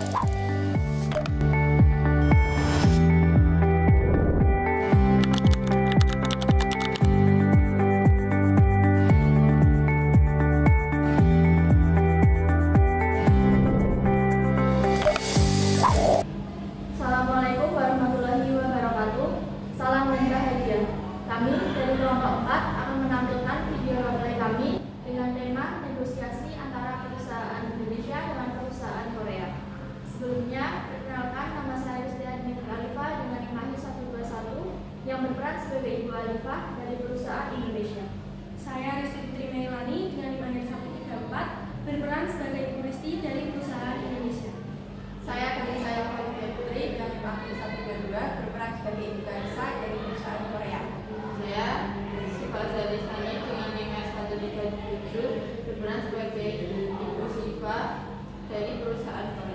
Assalamualaikum warahmatullahi wabarakatuh. Salam dan bahagia. Kami dari kelompok 4 akan menampilkan video role kami dengan tema negosiasi antara perusahaan Indonesia dengan perusahaan Korea. Sebelumnya, perkenalkan, nama saya Kristiani Alifah dengan IMAHI 121 yang berperan sebagai Ibu Alifah dari perusahaan Indonesia. Saya Risti Putri Mailani dengan IMAHI 134 berperan sebagai Ibu Risti dari perusahaan Indonesia. Saya Putri dengan IMAHI 122 berperan sebagai Ibu Karisa dari perusahaan Korea. Saya Siva Zalisani dengan IMAHI 137 berperan sebagai Ibu Siva dari perusahaan Korea.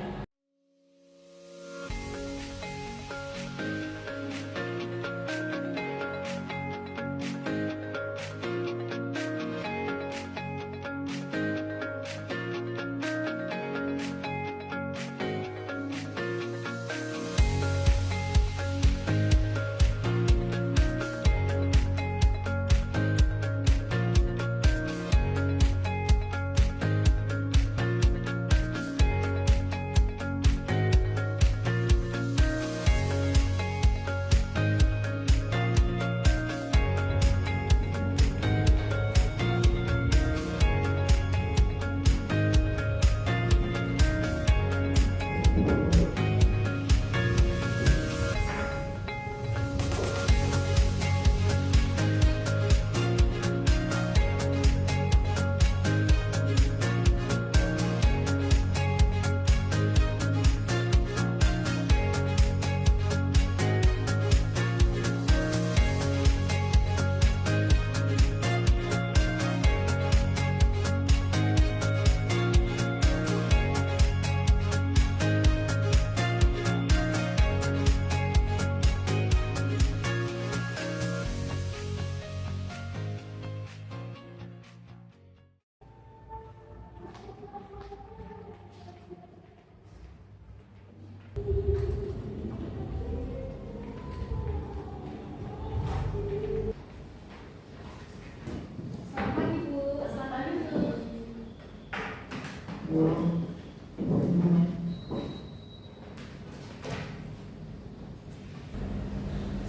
Selamat pagi Bu. Selamat pagi Bu.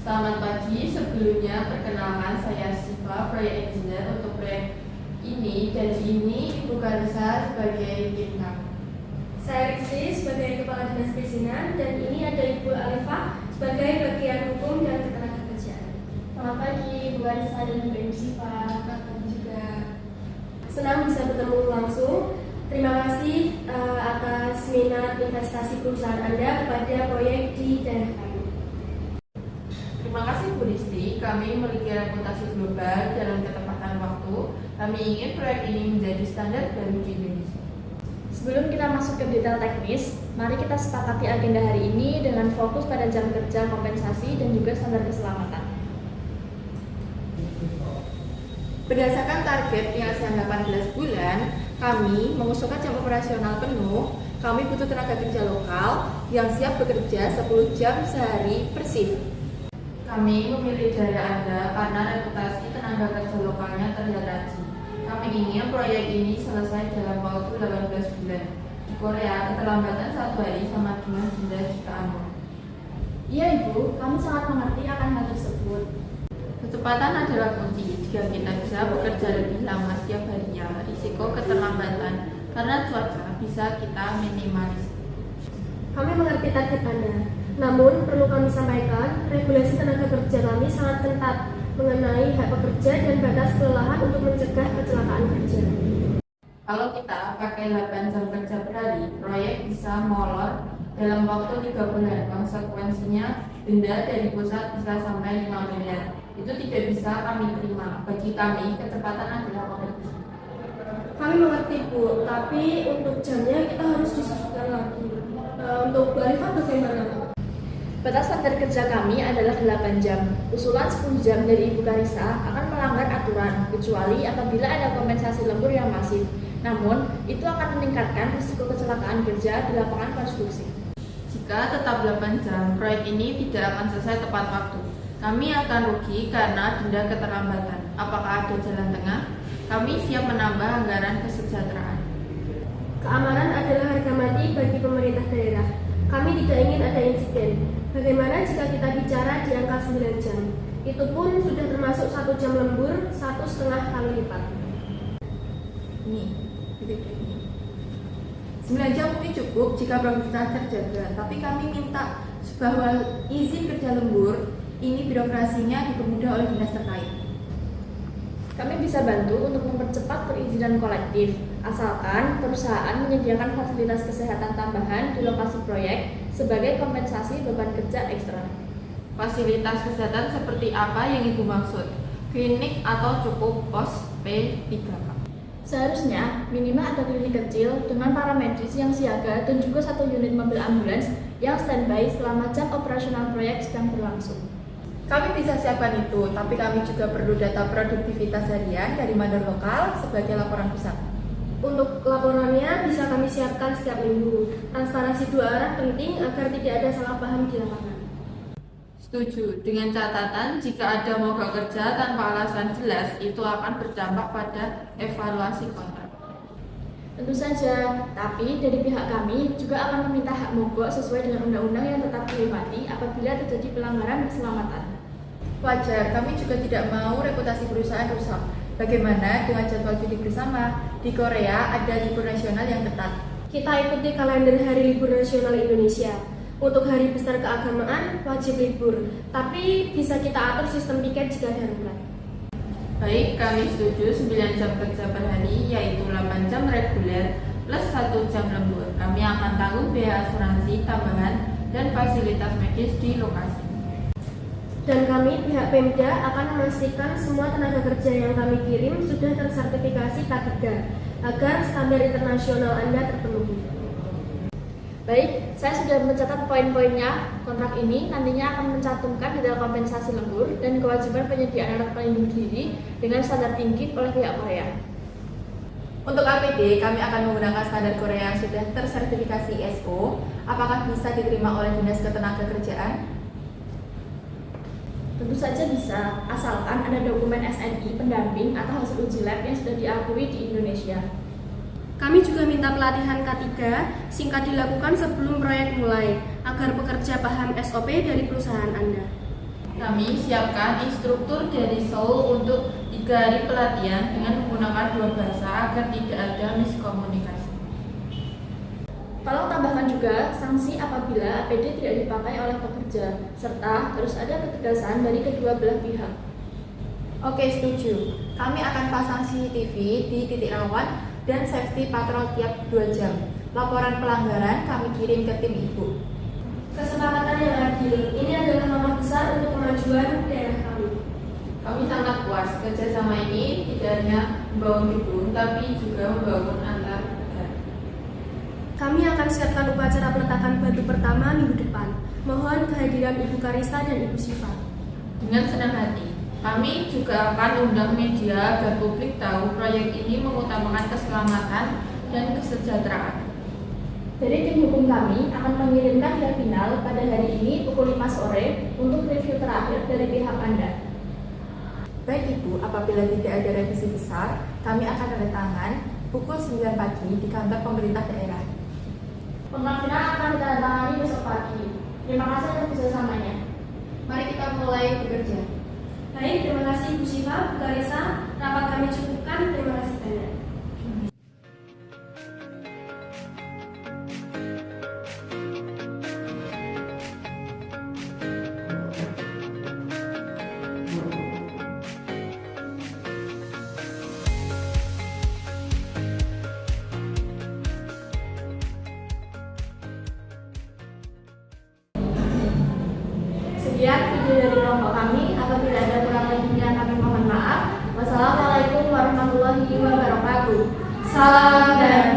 Selamat pagi, sebelumnya perkenalkan saya Siva, proyek engineer untuk proyek ini, dan ini Ibu Karisa sebagai tim kami. Saya Risti sebagai Kepala Dinas Perizinan dan ini ada Ibu Alifah sebagai bagian hukum dan ketenagakerjaan. Selamat pagi, Ibu Karisa dan Ibu Siva. Selamat pagi juga. Senang bisa bertemu langsung. Terima kasih atas minat investasi perusahaan Anda kepada proyek di daerah kami. Terima kasih Bu Risti, kami memiliki reputasi global dalam ketepatan waktu. Kami ingin proyek ini menjadi standar baru di Indonesia. Sebelum kita masuk ke detail teknis, mari kita sepakati agenda hari ini dengan fokus pada jam kerja, kompensasi, dan juga standar keselamatan. Berdasarkan target penyelesaian 18 bulan, kami mengusulkan jam operasional penuh. Kami butuh tenaga kerja lokal yang siap bekerja 10 jam sehari per shift. Kami memilih daerah Anda karena reputasi tenaga kerja lokalnya terlihat rajin. Kami ingin proyek ini selesai dalam waktu 18 bulan. Di Korea, keterlambatan 1 hari sama dengan denda jutaan won. Iya Ibu, kami sangat mengerti akan hal tersebut. Kecepatan adalah kunci. Jika kita bisa bekerja lebih lama setiap harinya, risiko keterlambatan karena cuaca bisa kita minimalisir. Kami mengerti target Anda. Namun, perlu kami sampaikan, regulasi tenaga kerja kami sangat ketat mengenai hak pekerja dan batas kelelahan untuk mencegah kecelakaan kerja. Kalau kita pakai 8 jam kerja per hari, proyek bisa molor dalam waktu 3 bulan. Konsekuensinya, denda dari pusat bisa sampai 5 miliar. Itu tidak bisa kami terima. Bagi kami, kecepatan adalah kompetisi. Kami mengerti Bu, tapi untuk jamnya kita harus diskusikan lagi. Untuk Bu Alifah bagaimana? Batas standar kerja kami adalah 8 jam. Usulan 10 jam dari Ibu Karisa akan melanggar aturan, kecuali apabila ada kompensasi lembur yang masif. Namun, itu akan meningkatkan risiko kecelakaan kerja di lapangan konstruksi. Jika tetap 8 jam, proyek ini tidak akan selesai tepat waktu. Kami akan rugi karena denda keterlambatan. Apakah ada jalan tengah? Kami siap menambah anggaran kesejahteraan. Keamanan adalah harga mati bagi pemerintah daerah. Kami tidak ingin ada insiden. Bagaimana jika kita bicara di angka 9 jam? Itu pun sudah termasuk 1 jam lembur, 1,5 kali lipat. Ini. 9 jam mungkin cukup jika produktivitas terjaga, tapi kami minta bahwa izin kerja lembur ini birokrasinya dipermudah oleh dinas terkait. Kami bisa bantu untuk mempercepat perizinan kolektif, asalkan perusahaan menyediakan fasilitas kesehatan tambahan di lokasi proyek sebagai kompensasi beban kerja ekstra. Fasilitas kesehatan seperti apa yang Ibu maksud? Klinik atau cukup pos P3K? Seharusnya minimal ada klinik kecil dengan paramedis yang siaga dan juga 1 unit mobil ambulans yang standby selama jam operasional proyek sedang berlangsung. Kami bisa siapkan itu, tapi kami juga perlu data produktivitas harian dari mandor lokal sebagai laporan pusat. Untuk laporannya bisa kami siapkan setiap minggu. Transparansi 2 arah penting agar tidak ada salah paham di lapangan. Setuju, dengan catatan jika ada mogok kerja tanpa alasan jelas, itu akan berdampak pada evaluasi kontrak. Tentu saja, tapi dari pihak kami juga akan meminta hak mogok sesuai dengan undang-undang yang tetap dihormati apabila terjadi pelanggaran keselamatan. Wajar, kami juga tidak mau reputasi perusahaan rusak. Bagaimana dengan jadwal cuti bersama? Di Korea ada libur nasional yang ketat. Kita ikuti kalender hari libur nasional Indonesia. Untuk hari besar keagamaan wajib libur, tapi bisa kita atur sistem piket jika darurat. Baik, kami setuju 9 jam kerja per hari, yaitu 8 jam reguler plus 1 jam lembur. Kami akan tanggung biaya asuransi tambahan dan fasilitas medis di lokasi. Dan kami pihak Pemda akan memastikan semua tenaga kerja yang kami kirim sudah tersertifikasi K3 agar standar internasional Anda terpenuhi. Baik, saya sudah mencatat poin-poinnya. Kontrak ini nantinya akan mencantumkan detail kompensasi lembur dan kewajiban penyediaan alat pelindung diri dengan standar tinggi oleh pihak Korea. Untuk APD, kami akan menggunakan standar Korea yang sudah tersertifikasi ISO. Apakah bisa diterima oleh Dinas Ketenagakerjaan? Tentu saja bisa, asalkan ada dokumen SNI pendamping atau hasil uji lab yang sudah diakui di Indonesia. Kami juga minta pelatihan K3 singkat dilakukan sebelum proyek mulai, agar pekerja paham SOP dari perusahaan Anda. Kami siapkan instruktur dari Seoul untuk 3 hari pelatihan dengan menggunakan 2 bahasa agar tidak ada miskomunikasi. Tolong tambahkan juga sanksi apabila APD tidak dipakai oleh pekerja, serta harus ada ketegasan dari kedua belah pihak. Oke, setuju. Kami akan pasang CCTV di titik rawan dan safety patrol tiap 2 jam. Laporan pelanggaran kami kirim ke tim Ibu. Kesepakatan yang adil, ini adalah langkah besar untuk kemajuan daerah kami. Kami sangat puas kerjasama ini tidak hanya membangun gedung, tapi juga membangun antar negara. Kami akan siapkan upacara peletakan batu pertama minggu depan. Mohon kehadiran Ibu Karisa dan Ibu Siva. Dengan senang hati. Kami juga akan undang media agar publik tahu proyek ini mengutamakan keselamatan dan kesejahteraan. Dari tim hukum kami akan mengirimkan file final pada hari ini pukul 5 sore untuk review terakhir dari pihak Anda. Baik Ibu, apabila tidak ada revisi besar, kami akan tanda tangan pukul 9 pagi di kantor pemerintah daerah. Kontrak final akan ditandatangani besok pagi. Terima kasih atas kerjasamanya. Mari kita mulai bekerja. Baik, terima kasih Bu Siva, Bu Karisa. Rapat kami cukupkan, terima kasih banyak. Sekian video dari kelompok kami. Apabila ada kurang lebihnya kami mohon maaf. Wassalamualaikum warahmatullahi wabarakatuh. Salam dan